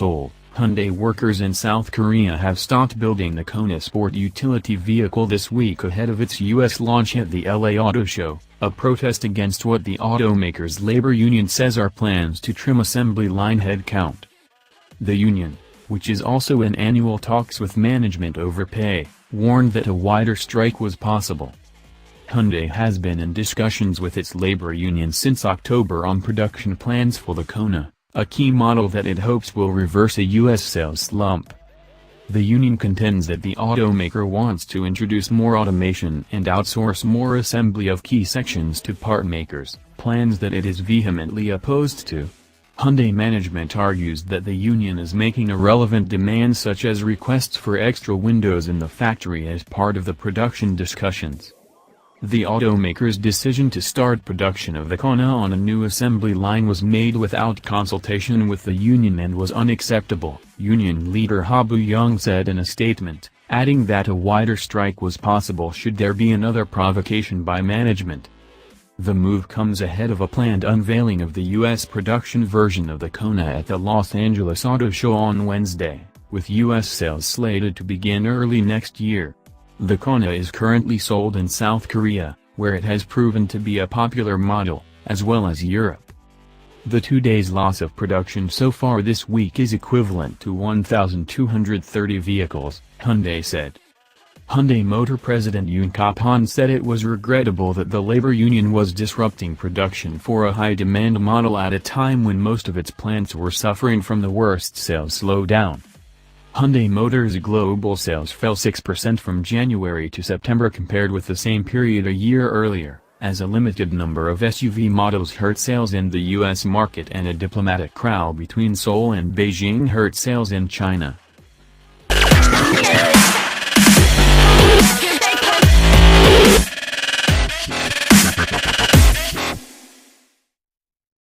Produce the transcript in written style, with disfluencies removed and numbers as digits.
Seoul, Hyundai workers in South Korea have stopped building the Kona sport utility vehicle this week ahead of its U.S. launch at the LA Auto Show, a protest against what the automaker's labor union says are plans to trim assembly line headcount. The union, which is also in annual talks with management over pay, warned that a wider strike was possible. Hyundai has been in discussions with its labor union since October on production plans for the Kona, a key model that it hopes will reverse a U.S. sales slump. The union contends that the automaker wants to introduce more automation and outsource more assembly of key sections to part makers, plans that it is vehemently opposed to. Hyundai management argues that the union is making irrelevant demands such as requests for extra windows in the factory as part of the production discussions. The automaker's decision to start production of the Kona on a new assembly line was made without consultation with the union and was unacceptable, union leader Ha Bu-young said in a statement, adding that a wider strike was possible should there be another provocation by management. The move comes ahead of a planned unveiling of the U.S. production version of the Kona at the Los Angeles Auto Show on Wednesday, with U.S. sales slated to begin early next year. The Kona is currently sold in South Korea, where it has proven to be a popular model, as well as Europe. The 2 days loss of production so far this week is equivalent to 1,230 vehicles, Hyundai said. Hyundai Motor President Yoon Kap-han said it was regrettable that the labor union was disrupting production for a high-demand model at a time when most of its plants were suffering from the worst sales slowdown. Hyundai Motors' global sales fell 6% from January to September compared with the same period a year earlier, as a limited number of SUV models hurt sales in the U.S. market and a diplomatic row between Seoul and Beijing hurt sales in China.